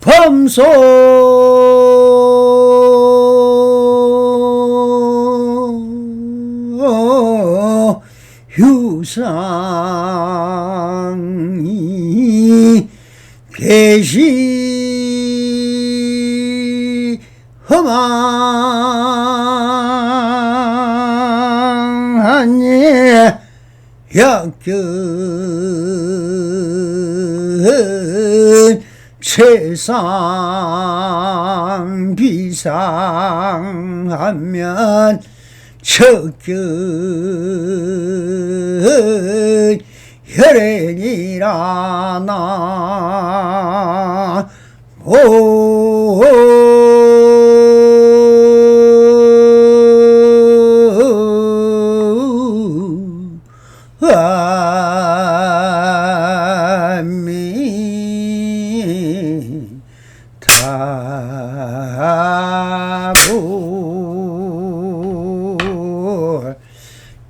범소 유상이 계시 험한 역경 세상 비상하면 적경 혈연이라 나 아멘 타고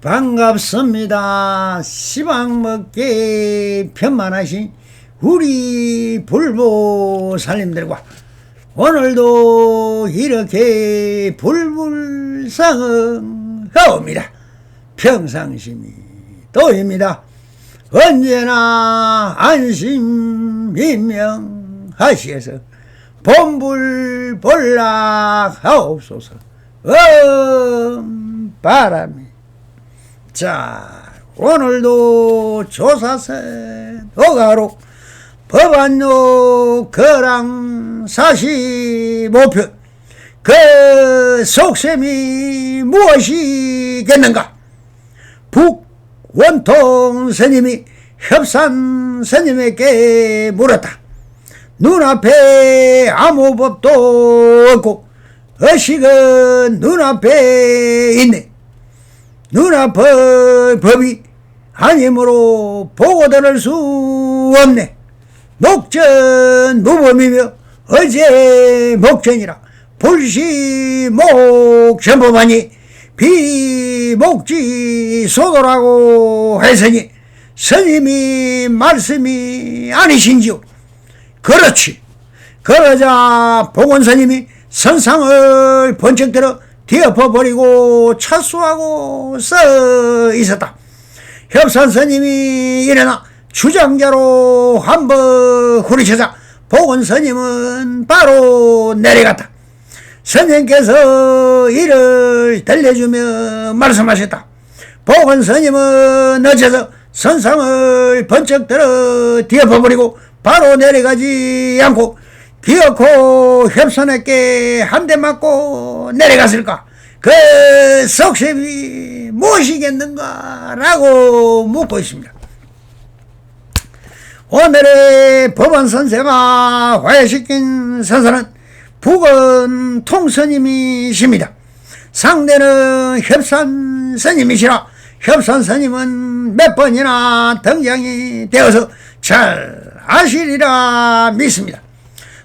반갑습니다. 시방 먹게 편만하신 우리 불보살님들과 오늘도 이렇게 불불상응하옵니다. 평상심이 도입니다. 언제나 안심민명하시어서 본불본락하옵소서. 바람이. 자, 오늘도 조사세 도가로 법안요 거랑 45편 그 속셈이 무엇이겠는가? 북원통 스님이 협산 스님에게 물었다. 눈앞에 아무 법도 없고 의식은 눈앞에 있네. 눈앞의 법이 아니므로 보고 들을 수 없네. 목전 무범이며 어제 목전이라 불시목전법하니 비목지 소도라고 했으니 스님이 말씀이 아니신지요. 그렇지. 그러자 보건스님이 선상을 번쩍 들어 뒤엎어버리고 차수하고 서 있었다. 협산스님이 일어나 주장자로 한번 후리쳐자 보건스님은 바로 내려갔다. 스님께서 이를 들려주며 말씀하셨다. 보건스님은 어째서 선상을 번쩍 들어 뒤엎어버리고 바로 내려가지 않고 기어코 협선에게 한 대 맞고 내려갔을까? 그 속셈이 무엇이겠는가? 라고 묻고 있습니다. 오늘의 법원선생가 화해시킨 선생은 북은 통스님이십니다. 상대는 협산 스님이시라 협산 스님은 몇 번이나 등장이 되어서 잘 아시리라 믿습니다.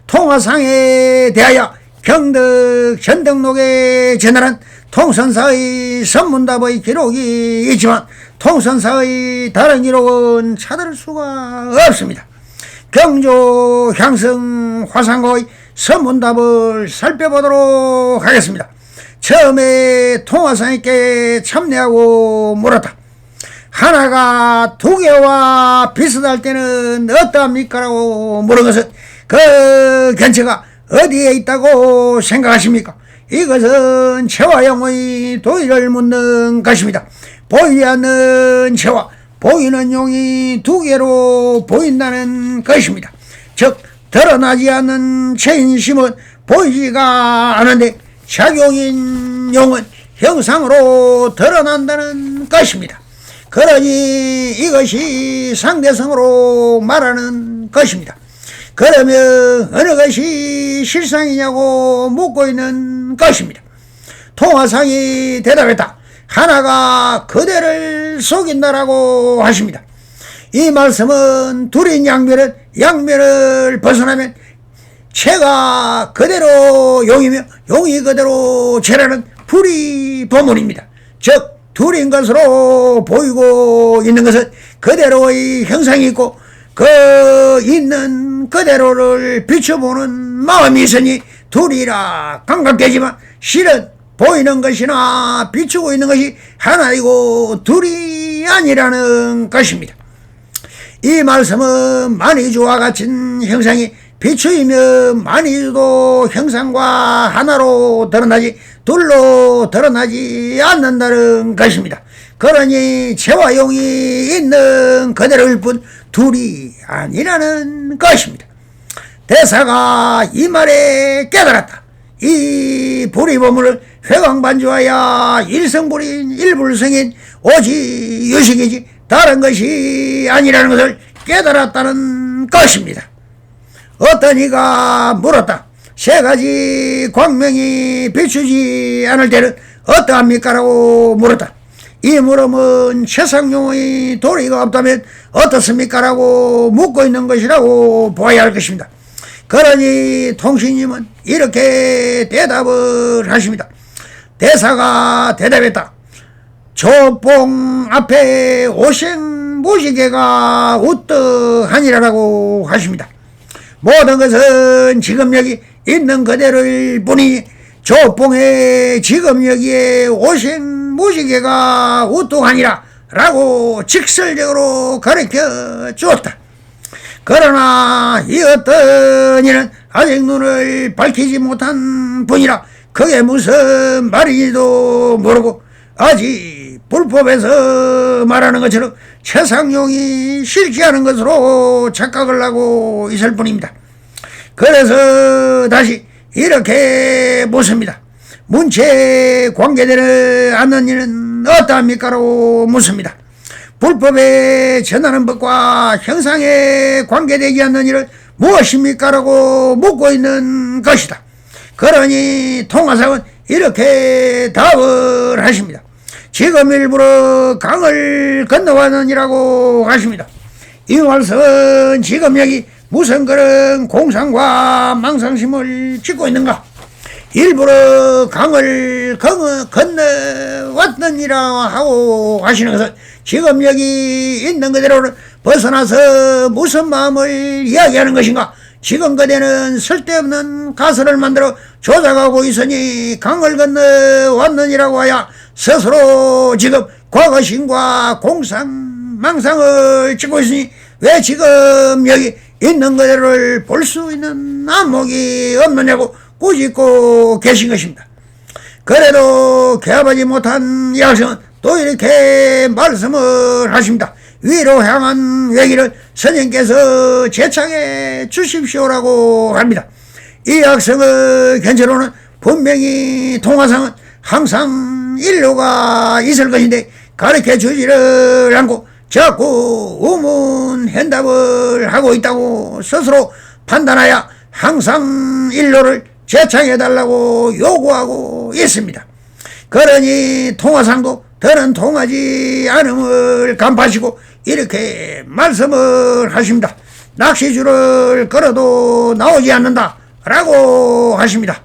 통화상에 대하여 경덕 전등록에 전하는 통선사의 선문답의 기록이 있지만 통선사의 다른 기록은 찾을 수가 없습니다. 경조 향성 화상고의 선문답을 살펴보도록 하겠습니다. 처음에 통화상에게 참여하고 물었다. 하나가 두 개와 비슷할 때는 어떠합니까? 라고 물은 것은 그 근처가 어디에 있다고 생각하십니까? 이것은 체와 용의 도의를 묻는 것입니다. 보이지 않는 체와 보이는 용이 두 개로 보인다는 것입니다. 즉 드러나지 않는 체인심은 보이지가 않은데 작용인 용은 형상으로 드러난다는 것입니다. 그러니 이것이 상대성으로 말하는 것입니다. 그러면 어느 것이 실상이냐고 묻고 있는 것입니다. 통화상이 대답했다. 하나가 그대를 속인다라고 하십니다. 이 말씀은 둘인 양면을 벗어나면 체가 그대로 용이며 용이 그대로 체라는 불이법문입니다. 즉 둘인 것으로 보이고 있는 것은 그대로의 형상이 있고 그 있는 있는 그대로를 비춰보는 마음이 있으니 둘이라 감각되지만 실은 보이는 것이나 비추고 있는 것이 하나이고 둘이 아니라는 것입니다. 이 말씀은 만이주와 같은 형상이 비추이면 만이주도 형상과 하나로 드러나지 둘로 드러나지 않는다는 것입니다. 그러니 재와 용이 있는 그대로일 뿐 둘이 아니라는 것입니다. 대사가 이 말에 깨달았다. 이 불의보물을 회광반주하여 일성불인 일불성인 오직 유식이지 다른 것이 아니라는 것을 깨달았다는 것입니다. 어떤 이가 물었다. 세 가지 광명이 비추지 않을 때는 어떠합니까? 라고 물었다. 이 물음은 최상용의 도리가 없다면 어떻습니까? 라고 묻고 있는 것이라고 보아야 할 것입니다. 그러니 통신님은 이렇게 대답을 하십니다. 대사가 대답했다. 조봉 앞에 오생무지개가 우떠하니라라고 하십니다. 모든 것은 지금 여기 있는 그대로일 뿐이니 조봉에 지금 여기에 오생무지개가 우떠하니라 라고 직설적으로 가르쳐 주었다. 그러나 이 어떤 이는 아직 눈을 밝히지 못한 분이라 그게 무슨 말인지도 모르고 아직 불법에서 말하는 것처럼 최상용이 싫지 않은 것으로 착각을 하고 있을 뿐입니다. 그래서 다시 이렇게 묻습니다. 문체에 관계되지 않는 일은 어떠합니까? 라고 묻습니다. 불법에 전하는 법과 형상에 관계되지 않는 일은 무엇입니까? 라고 묻고 있는 것이다. 그러니 통화상은 이렇게 답을 하십니다. 지금 일부러 강을 건너왔느니라고 하십니다. 이 말씀은 지금 여기 무슨 그런 공상과 망상심을 짓고 있는가? 일부러 강을 건너왔느니라 하고 하시는 것은 지금 여기 있는 그대로는 벗어나서 무슨 마음을 이야기하는 것인가? 지금 그대는 쓸데없는 가설을 만들어 조작하고 있으니 강을 건너왔느니라고 하여 스스로 지금 과거심과 공상, 망상을 짓고 있으니 왜 지금 여기 있는 그대로를 볼 수 있는 안목이 없느냐고 꾸짖고 계신 것입니다. 그래도 개합하지 못한 이 학생은 또 이렇게 말씀을 하십니다. 위로 향한 외길을 선생님께서 제창해 주십시오라고 합니다. 이 학생의 견체로는 분명히 통화상은 항상 인류가 있을 것인데 가르쳐 주지를 않고 자꾸 우문현답을 하고 있다고 스스로 판단하여 항상 인류를 제창해달라고 요구하고 있습니다. 그러니 통화상도 더는 통하지 않음을 간파하시고 이렇게 말씀을 하십니다. 낚시줄을 걸어도 나오지 않는다 라고 하십니다.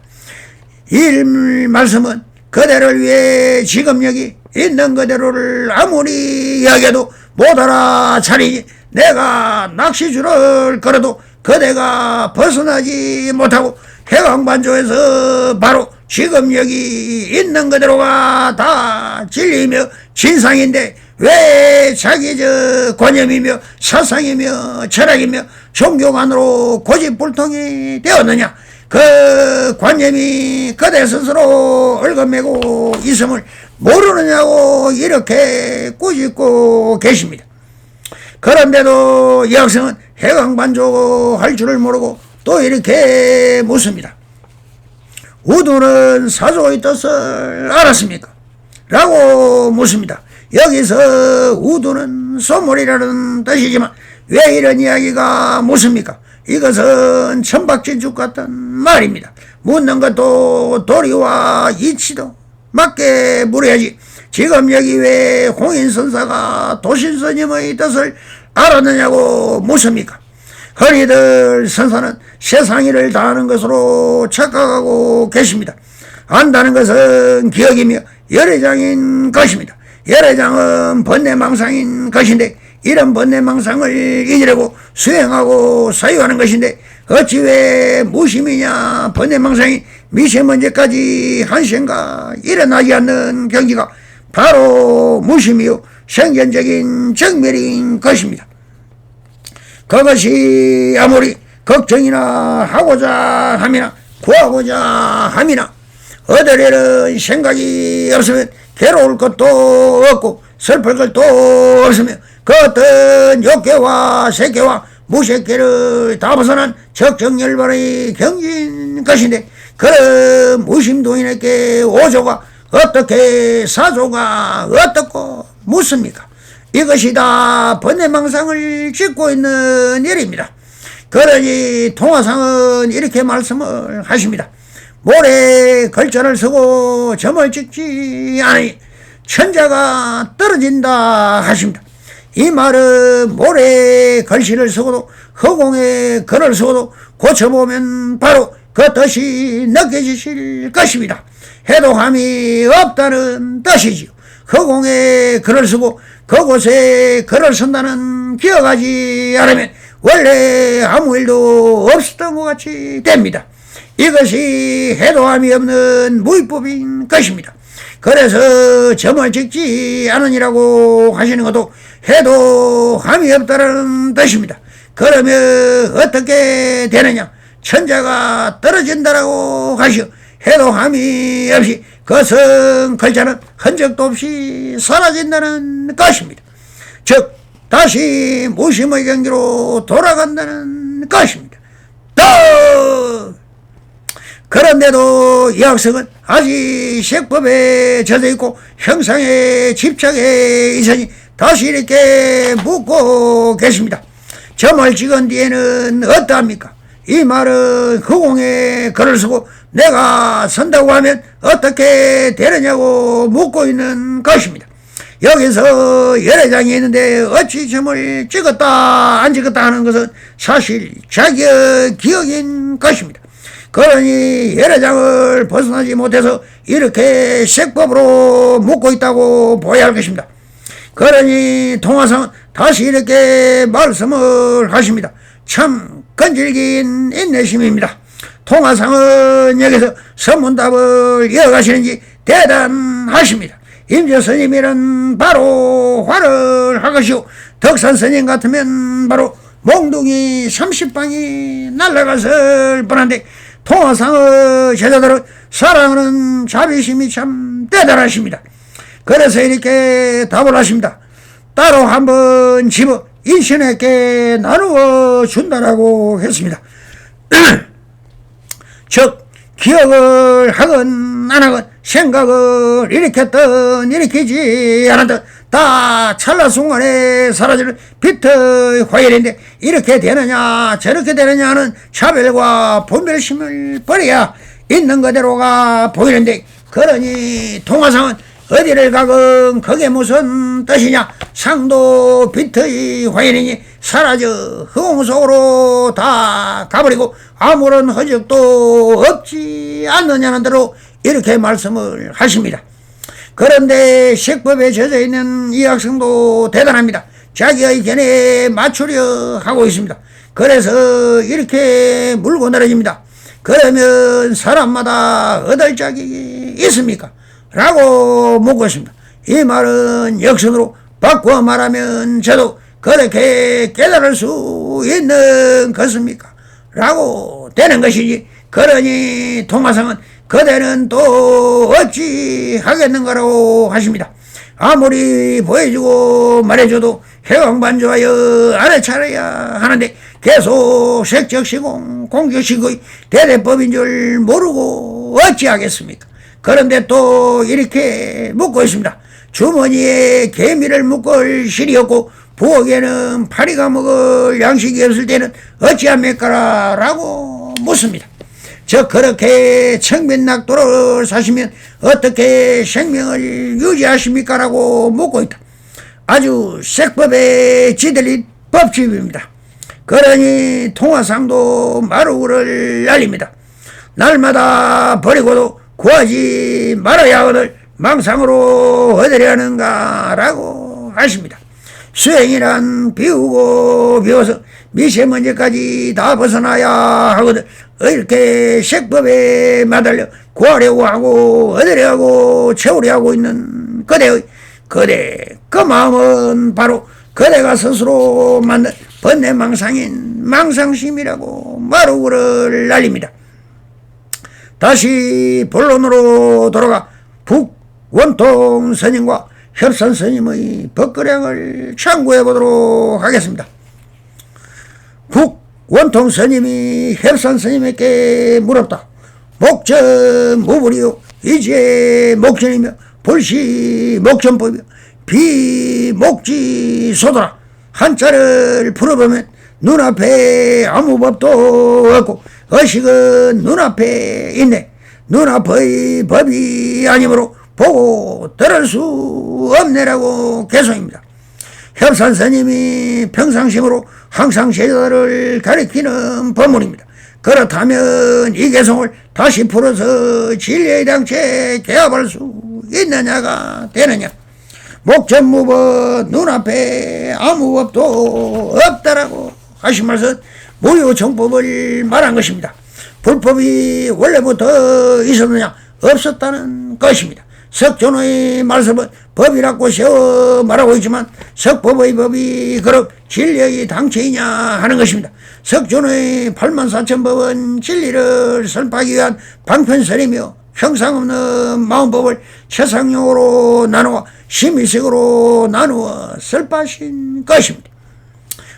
이 말씀은 그대를 위해 지금 여기 있는 그대로를 아무리 이야기해도 못 알아차리니 내가 낚시줄을 걸어도 그대가 벗어나지 못하고 해광반조에서 바로 지금 여기 있는 그대로가 다 진리이며 진상인데 왜 자기 관념이며 사상이며 철학이며 종교관으로 고집불통이 되었느냐? 그 관념이 그대 스스로 얽어매고 있음을 모르느냐고 이렇게 꾸짖고 계십니다. 그런데도 이 학생은 해광반조 할 줄을 모르고 또 이렇게 묻습니다. 우두는 사조의 뜻을 알았습니까? 라고 묻습니다. 여기서 우두는 소몰이라는 뜻이지만 왜 이런 이야기가 묻습니까? 이것은 천박진죽 같은 말입니다. 묻는 것도 도리와 이치도 맞게 물어야지. 지금 여기 왜 홍인선사가 도신스님의 뜻을 알았느냐고 묻습니까? 흔히들 선사는 세상일을 다하는 것으로 착각하고 계십니다. 안다는 것은 기억이며 열애장인 것입니다. 열애장은 번뇌망상인 것인데 이런 번뇌망상을 이기려고 수행하고 사유하는 것인데 어찌 왜 무심이냐. 번뇌망상이 미세먼지까지 한생각 일어나지 않는 경지가 바로 무심이요 생존적인 정멸인 것입니다. 그것이 아무리 걱정이나 하고자 함이나 구하고자 함이나 얻으려는 생각이 없으면 괴로울 것도 없고 슬플 것도 없으며 그 어떤 욕계와 색계와 무색계를 다 벗어난 적정열반의 경지인 것인데 그런 무심도인에게 오조가 어떻게 사조가 어떻고 묻습니까? 이것이 다 번뇌망상을 짓고 있는 일입니다. 그러니 통화상은 이렇게 말씀을 하십니다. 모래 걸자를 서고 점을 찍지 않으니 천자가 떨어진다 하십니다. 이 말은 모래 걸씨를 서고도 허공에 글을 서고도 고쳐보면 바로 그 뜻이 느껴지실 것입니다. 해도함이 없다는 뜻이지요. 허공에 글을 쓰고 그곳에 글을 쓴다는 기억하지 않으면 원래 아무 일도 없었던 것 같이 됩니다. 이것이 해도함이 없는 무위법인 것입니다. 그래서 점을 찍지 않으니라고 하시는 것도 해도함이 없다는 뜻입니다. 그러면 어떻게 되느냐. 천자가 떨어진다라고 하시오. 해도함이 없이 거성 글자는 흔적도 없이 사라진다는 것입니다. 즉 다시 무심의 경지로 돌아간다는 것입니다. 또 그런데도 이 학생은 아직 색법에 젖어있고 형상에 집착해 있으니 다시 이렇게 묻고 계십니다. 점을 찍은 뒤에는 어떠합니까? 이 말은 허공에 글을 쓰고 내가 선다고 하면 어떻게 되느냐고 묻고 있는 것입니다. 여기서 열애장이 있는데 어찌 점을 찍었다 안 찍었다 하는 것은 사실 자기의 기억인 것입니다. 그러니 열애장을 벗어나지 못해서 이렇게 색법으로 묻고 있다고 보아야 할 것입니다. 그러니 통화상은 다시 이렇게 말씀을 하십니다. 참 건질긴 인내심입니다. 통화상은 여기서 선문답을 이어가시는지 대단하십니다. 임재 스님이란 바로 화를 하것이요 덕산 스님 같으면 바로 몽둥이 30방이 날아갔을 뻔한데 통화상의 제자들은 사랑하는 자비심이 참 대단하십니다. 그래서 이렇게 답을 하십니다. 따로 한번 집어 인신에게 나누어 준다라고 했습니다. 즉 기억을 하건 안 하건 생각을 일으켰든 일으키지 않았든 다 찰나순간에 사라지는 빛의 화열인데 이렇게 되느냐 저렇게 되느냐 하는 차별과 분별심을 버려야 있는 그대로가 보이는데 그러니 통화상은 어디를 가건 그게 무슨 뜻이냐. 상도 빛의 화연이니 사라져 허공 속으로 다 가버리고 아무런 흔적도 없지 않느냐는 대로 이렇게 말씀을 하십니다. 그런데 색법에 젖어있는 이 학생도 대단합니다. 자기의 견해에 맞추려 하고 있습니다. 그래서 이렇게 물고 늘어집니다. 그러면 사람마다 얻을 짝이 있습니까? 라고 묻고 있습니다. 이 말은 역선으로 바꾸어 말하면 저도 그렇게 깨달을 수 있는 것입니까? 라고 되는 것이지. 그러니 통화상은 그대는 또 어찌 하겠는가라고 하십니다. 아무리 보여주고 말해줘도 해왕반조하여 알아차려야 하는데 계속 색적시공 공격시고의 대대법인 줄 모르고 어찌하겠습니까? 그런데 또 이렇게 묻고 있습니다. 주머니에 개미를 묶을 실이 없고 부엌에는 파리가 먹을 양식이 없을 때는 어찌합니까? 라고 묻습니다. 즉 그렇게 청면낙도를 사시면 어떻게 생명을 유지하십니까? 라고 묻고 있다. 아주 색법에 지들린 법집입니다. 그러니 통화상도 마루를 날립니다. 날마다 버리고도 구하지 말아야 하거늘 망상으로 얻으려 하는가라고 하십니다. 수행이란 비우고 비워서 미세먼지까지 다 벗어나야 하거든 이렇게 색법에 매달려 구하려고 하고 얻으려 하고 채우려 하고 있는 그대의 그 마음은 바로 그대가 스스로 만든 번뇌망상인 망상심이라고 마루를 날립니다. 다시 본론으로 돌아가 북원통 스님과 협산 스님의 법거량을 참고해 보도록 하겠습니다. 북원통 스님이 협산 스님에게 물었다. 목전 무불이요 이제 목전이며 불시 목전법이요 비목지소더라. 한자를 풀어보면 눈앞에 아무 법도 없고 의식은 눈앞에 있네. 눈앞의 법이 아니므로 보고 들을 수 없네라고 개송입니다. 협산스님이 평상심으로 항상 제자를 가리키는 법문입니다. 그렇다면 이 개송을 다시 풀어서 진리의 당체 개합할 수 있느냐가 되느냐. 목전무법 눈앞에 아무 법도 없다라고 하시면서 무효정법을 말한 것입니다. 불법이 원래부터 있었느냐 없었다는 것입니다. 석존의 말씀은 법이라고 세워 말하고 있지만 석법의 법이 그럼 진리의 당체이냐 하는 것입니다. 석존의 84,000법은 진리를 설파하기 위한 방편설이며 형상 없는 마음법을 최상용으로 나누어 심의식으로 나누어 설파하신 것입니다.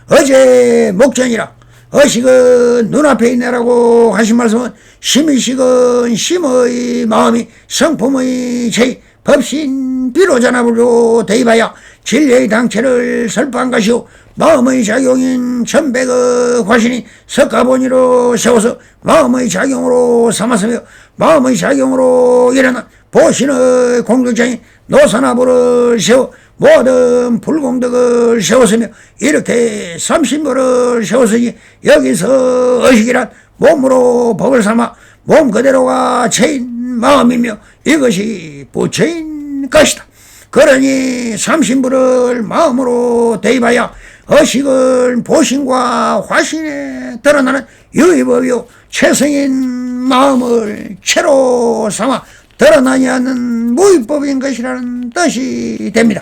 어제 목전이라 의식은 눈앞에 있네라고 하신 말씀은 심의식은 심의 마음이 성품의 제의 법신 비로자나불로 대입하여 진리의 당체를 설파한 것이요 마음의 작용인 천백의 화신이 석가본위로 세워서 마음의 작용으로 삼았으며 마음의 작용으로 일어난 보신의 공덕장인 노산화부를 세워 모든 불공덕을 세웠으며 이렇게 삼신부를 세웠으니 여기서 의식이란 몸으로 법을 삼아 몸 그대로가 체인 마음이며 이것이 부처인 것이다. 그러니 삼신부를 마음으로 대입하여 의식은 보신과 화신에 드러나는 유의법이요 최성인 마음을 체로 삼아 드러나지 않는 무의법인 것이라는 뜻이 됩니다.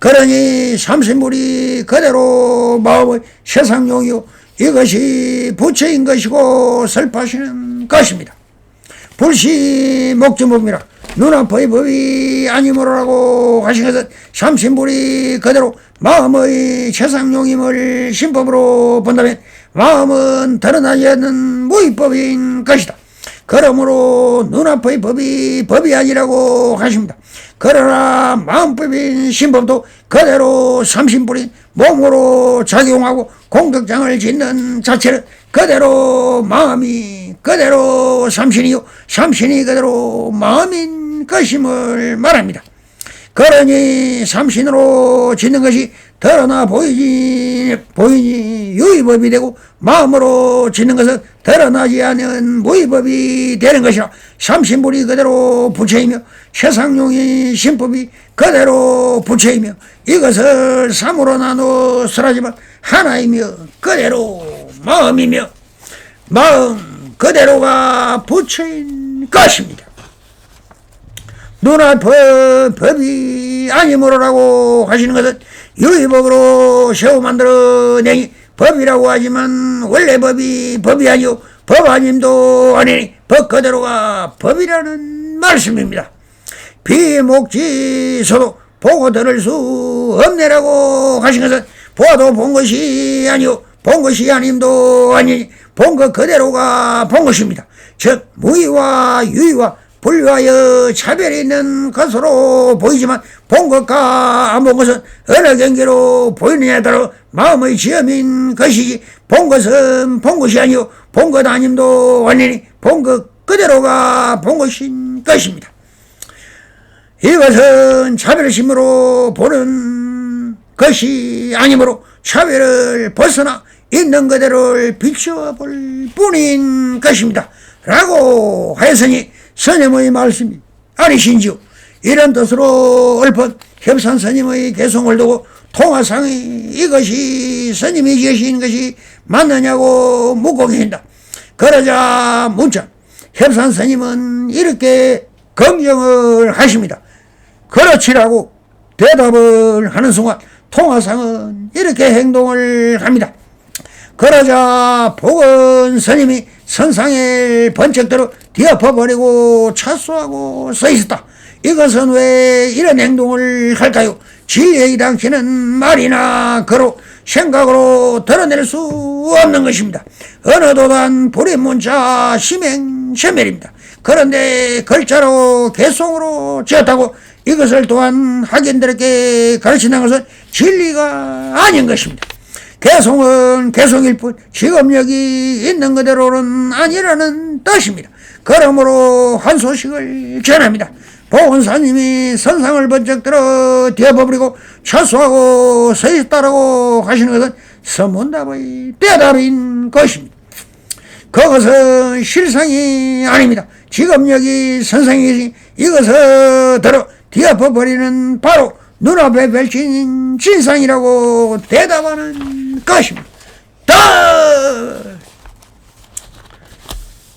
그러니 삼신불이 그대로 마음의 세상용이요 이것이 부처인 것이고 설파하시는 것입니다. 불시 목전법이라 눈앞의 법이 아니므로라고 하신 것은 삼신불이 그대로 마음의 세상용임을 신법으로 본다면 마음은 드러나지 않는 무의법인 것이다. 그러므로 눈앞의 법이 법이 아니라고 하십니다. 그러나 마음법인 신법도 그대로 삼신불인 몸으로 작용하고 공덕장을 짓는 자체는 그대로 마음이 그대로 삼신이요 삼신이 그대로 마음인 것임을 말합니다. 그러니 삼신으로 짓는 것이 드러나 보이니 유의법이 되고 마음으로 짓는 것은 드러나지 않은 무의법이 되는 것이라 삼신불이 그대로 부처이며 세상용이 신법이 그대로 부처이며 이것을 삼으로 나누어 설하지만 하나이며 그대로 마음이며 마음 그대로가 부처인 것입니다. 눈앞의 법이 아니므로라고 하시는 것은 유의법으로 세워 만들어내니 법이라고 하지만 원래 법이 법이 아니오 법 아님도 아니니 법 그대로가 법이라는 말씀입니다. 비목지서도 보고 들을 수 없네라고 하신 것은 보아도 본 것이 아니오 본 것이 아님도 아니니 본 것 그대로가 본 것입니다. 즉 무의와 유의와 분류하여 차별이 있는 것으로 보이지만 본 것과 안 본 것은 어느 경계로 보이느냐에 따라 마음의 지엄인 것이지 본 것은 본 것이 아니오 본 것 아님도 아니니 본 것 그대로가 본 것인 것입니다. 이것은 차별심으로 보는 것이 아니므로 차별을 벗어나 있는 그대로를 비춰볼 뿐인 것입니다. 라고 하였으니 스님의 말씀이 아니신지요. 이런 뜻으로 읊은 협산 스님의 개송을 두고 통화상이 이것이 스님이 계신 것이 맞느냐고 묻고 계신다. 그러자 문자 협산 스님은 이렇게 검증을 하십니다. 그렇지라고 대답을 하는 순간 통화상은 이렇게 행동을 합니다. 그러자 복원 스님이 선상에 번쩍 들어 뒤엎어버리고 차수하고 서 있었다. 이것은 왜 이런 행동을 할까요? 진리에 당치는 말이나 그로 생각으로 드러낼 수 없는 것입니다. 어느 도단 불임문자 심행천멸입니다. 그런데 글자로 개송으로 지었다고 이것을 또한 학인들에게 가르치는 것은 진리가 아닌 것입니다. 개송은 개송일 뿐 직업력이 있는 그대로는 아니라는 뜻입니다. 그러므로 한 소식을 전합니다. 보건사님이 선상을 번쩍 들어 뒤엎어버리고 차수하고 서 있다라고 하시는 것은 서문답의 대답인 것입니다. 그것은 실상이 아닙니다. 직업력이 선상에 계신 이것을 들어 뒤엎어버리는 바로 눈앞에 펼친 진상이라고 대답하는 것입니다.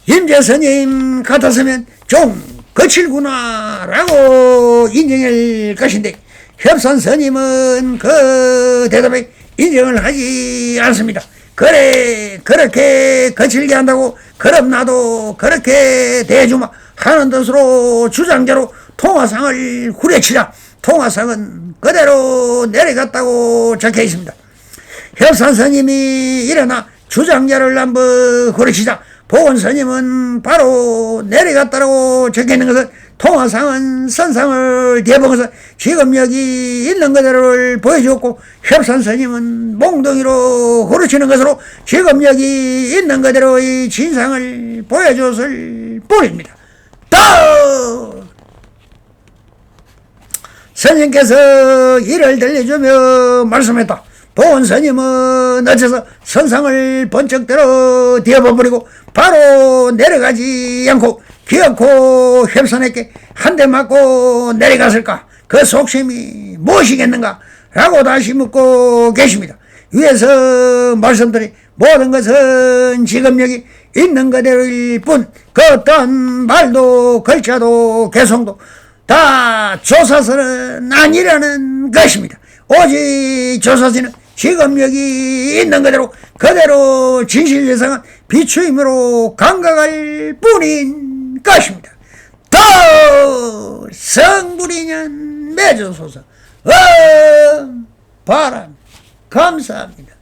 임재스님 같았으면 좀 거칠구나 라고 인정할 것인데 협산 스님은 그 대답에 인정을 하지 않습니다. 그래 그렇게 거칠게 한다고 그럼 나도 그렇게 대해주마 하는 뜻으로 주장자로 통화상을 후려치자 통화상은 그대로 내려갔다고 적혀 있습니다. 협산 스님이 일어나 주장자를 한번 후려치자 복원 스님은 바로 내려갔다고 적혀 있는 것은 통화상은 선상을 뒤엎어서 직업력이 있는 그대로를 보여주었고 협산 스님은 몽둥이로 후려치는 것으로 직업력이 있는 그대로의 진상을 보여줬을 뿐입니다. 스님께서 이를 들려주며 말씀했다. 복원 스님은 어째서 선상을 번쩍 들어 뒤엎어버리고 바로 내려가지 않고 기어코 협산에게 한 대 맞고 내려갔을까? 그 속셈이 무엇이겠는가? 라고 다시 묻고 계십니다. 위에서 말씀드린 모든 것은 직업력이 있는 그대로일 뿐 그 어떤 말도 글자도 개성도 다 조사서는 아니라는 것입니다. 오직 조사서는 직업력이 있는 그대로 진실예상은 비추임으로 감각할 뿐인 것입니다. 더 성불이년 맺어소서. 바람 감사합니다.